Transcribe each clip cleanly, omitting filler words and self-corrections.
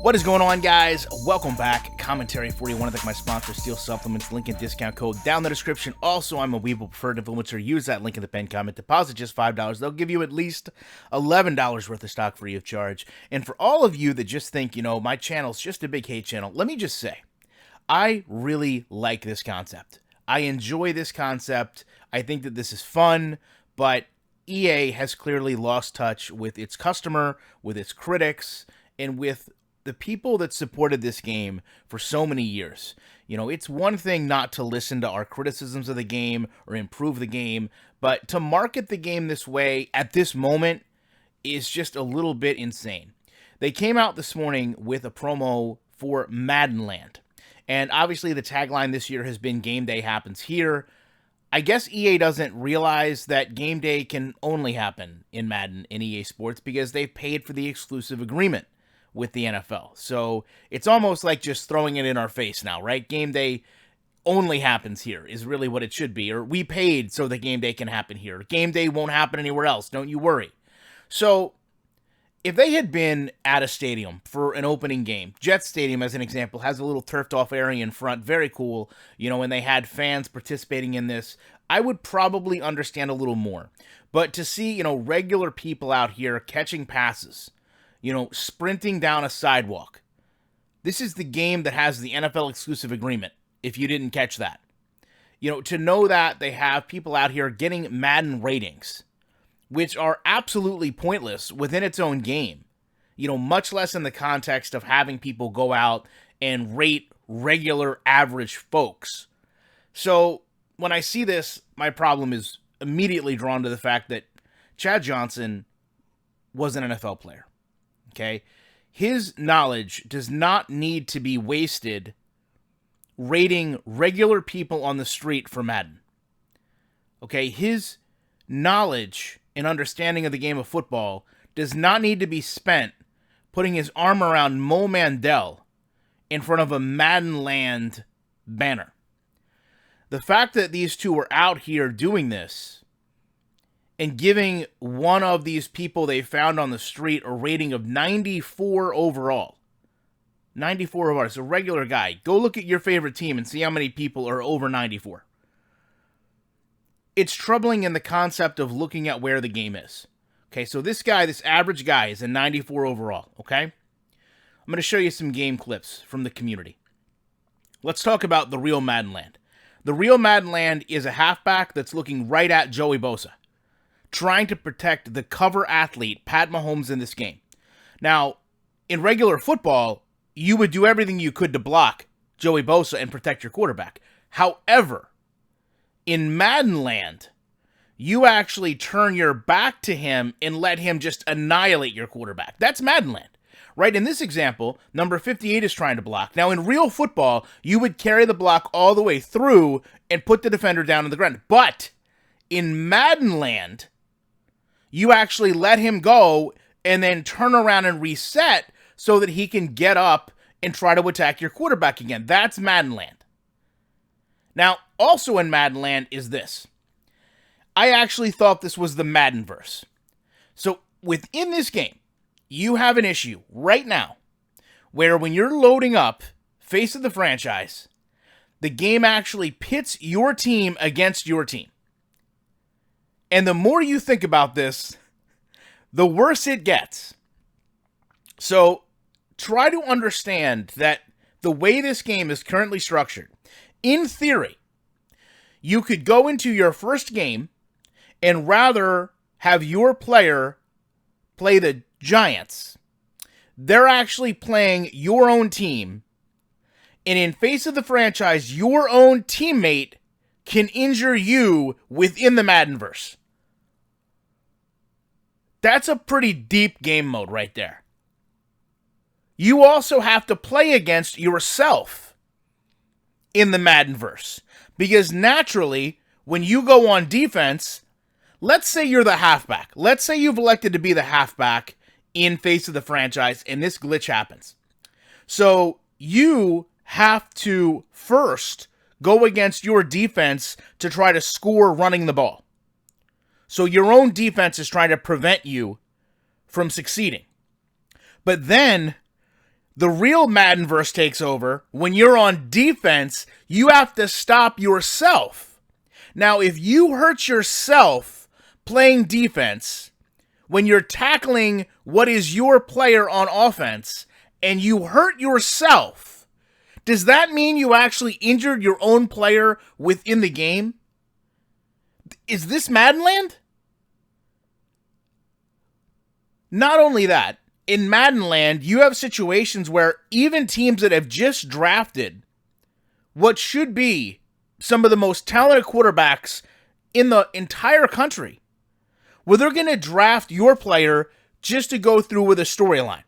What is going on, guys? Welcome back. Commentary 41. I thank my sponsor, Steel Supplements. Link and discount code down in the description. Also, I'm a Weeble preferred influencer. Use that link in the pinned comment. Deposit just $5. They'll give you at least $11 worth of stock free of charge. And for all of you that just think, my channel's just a big hate channel, let me just say, I really like this concept. I enjoy this concept. I think that this is fun, but EA has clearly lost touch with its customer, with its critics, and with the people that supported this game for so many years. It's one thing not to listen to our criticisms of the game or improve the game, but to market the game this way at this moment is just a little bit insane. They came out this morning with a promo for Madden Land. And obviously the tagline this year has been Game Day happens here. I guess EA doesn't realize that Game Day can only happen in Madden in EA Sports because they've paid for the exclusive agreement with the NFL. So it's almost like just throwing it in our face now, right? Game Day only happens here is really what it should be. Or we paid so that Game Day can happen here. Game Day won't happen anywhere else. Don't you worry. So if they had been at a stadium for an opening game, Jet Stadium, as an example, has a little turfed off area in front. Very cool. And they had fans participating in this, I would probably understand a little more. But to see, regular people out here catching passes, sprinting down a sidewalk. This is the game that has the NFL exclusive agreement, if you didn't catch that. To know that they have people out here getting Madden ratings, which are absolutely pointless within its own game, much less in the context of having people go out and rate regular average folks. So when I see this, my problem is immediately drawn to the fact that Chad Johnson was an NFL player. Okay, his knowledge does not need to be wasted rating regular people on the street for Madden. Okay, his knowledge and understanding of the game of football does not need to be spent putting his arm around Mo Mandel in front of a Madden Land banner. The fact that these two were out here doing this and giving one of these people they found on the street a rating of 94 overall. 94 overall. It's a regular guy. Go look at your favorite team and see how many people are over 94. It's troubling in the concept of looking at where the game is. Okay, so this guy, this average guy, is a 94 overall, okay? I'm going to show you some game clips from the community. Let's talk about the real Madden Land. The real Madden Land is a halfback that's looking right at Joey Bosa, trying to protect the cover athlete, Pat Mahomes, in this game. Now, in regular football, you would do everything you could to block Joey Bosa and protect your quarterback. However, in Madden Land, you actually turn your back to him and let him just annihilate your quarterback. That's Madden Land, right? In this example, number 58 is trying to block. Now, in real football, you would carry the block all the way through and put the defender down on the ground. But in Madden Land, you actually let him go and then turn around and reset so that he can get up and try to attack your quarterback again. That's Madden Land. Now, also in Madden Land is this. I actually thought this was the Maddenverse. So within this game, you have an issue right now where when you're loading up Face of the Franchise, the game actually pits your team against your team. And the more you think about this, the worse it gets. So try to understand that the way this game is currently structured, in theory, you could go into your first game and rather have your player play the Giants. They're actually playing your own team. And in Face of the Franchise, your own teammate can injure you within the Maddenverse. That's a pretty deep game mode right there. You also have to play against yourself in the Maddenverse. Because naturally, when you go on defense, let's say you're the halfback. Let's say you've elected to be the halfback in Face of the Franchise, and this glitch happens. So you have to first go against your defense to try to score running the ball. So your own defense is trying to prevent you from succeeding. But then The real Maddenverse takes over. When you're on defense, you have to stop yourself. Now, if you hurt yourself playing defense, when you're tackling what is your player on offense, and you hurt yourself, does that mean you actually injured your own player within the game? Is this Maddenland? Not only that, in Maddenland, you have situations where even teams that have just drafted what should be some of the most talented quarterbacks in the entire country, where they're going to draft your player just to go through with a storyline.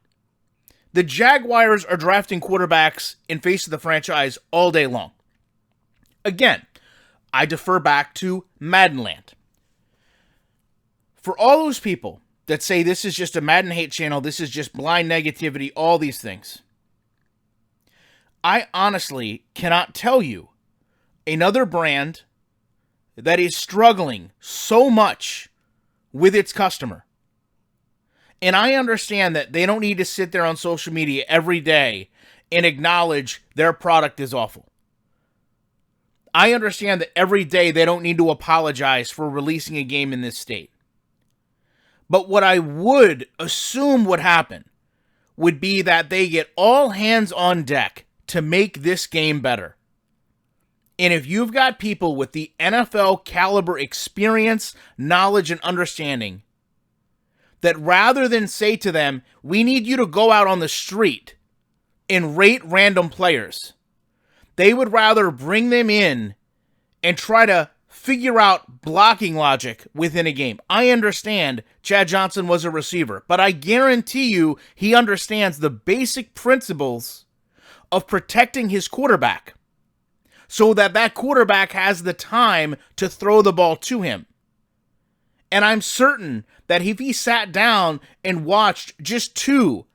The Jaguars are drafting quarterbacks in face of the franchise all day long. Again, I defer back to Maddenland. For all those people that say this is just a Madden hate channel, this is just blind negativity, all these things, I honestly cannot tell you another brand that is struggling so much with its customer. And I understand that they don't need to sit there on social media every day and acknowledge their product is awful. I understand that every day they don't need to apologize for releasing a game in this state. But what I would assume would happen would be that they get all hands on deck to make this game better. And if you've got people with the NFL caliber experience, knowledge, and understanding, that rather than say to them, we need you to go out on the street and rate random players, they would rather bring them in and try to figure out blocking logic within a game. I understand Chad Johnson was a receiver, but I guarantee you he understands the basic principles of protecting his quarterback so that that quarterback has the time to throw the ball to him. And I'm certain that if he sat down and watched just 2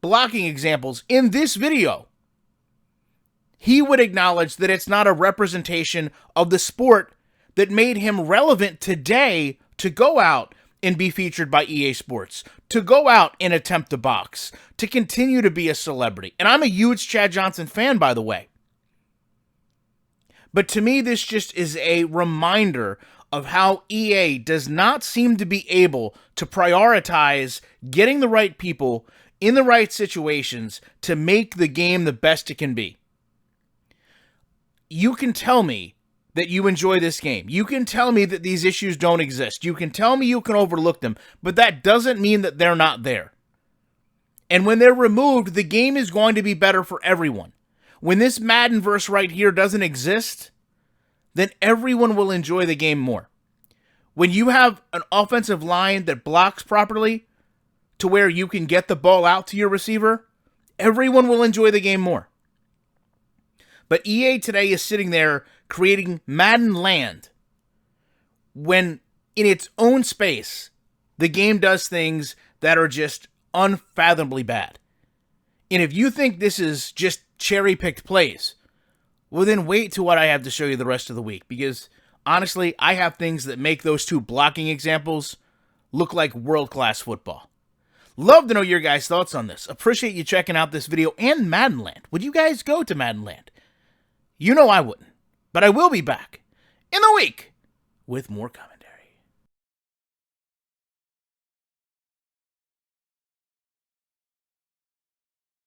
blocking examples in this video, he would acknowledge that it's not a representation of the sport that made him relevant today to go out and be featured by EA Sports, to go out and attempt to box, to continue to be a celebrity. And I'm a huge Chad Johnson fan, by the way. But to me, this just is a reminder of how EA does not seem to be able to prioritize getting the right people in the right situations to make the game the best it can be. You can tell me that you enjoy this game. You can tell me that these issues don't exist. You can tell me you can overlook them, but that doesn't mean that they're not there. And when they're removed, the game is going to be better for everyone. When this Maddenverse right here doesn't exist, then everyone will enjoy the game more. When you have an offensive line that blocks properly to where you can get the ball out to your receiver, everyone will enjoy the game more. But EA today is sitting there creating Madden Land when in its own space, the game does things that are just unfathomably bad. And if you think this is just cherry-picked plays, well then wait till what I have to show you the rest of the week, because honestly, I have things that make those 2 blocking examples look like world-class football. Love to know your guys' thoughts on this. Appreciate you checking out this video and Maddenland. Would you guys go to Maddenland? You know I wouldn't, but I will be back in the week with more coming.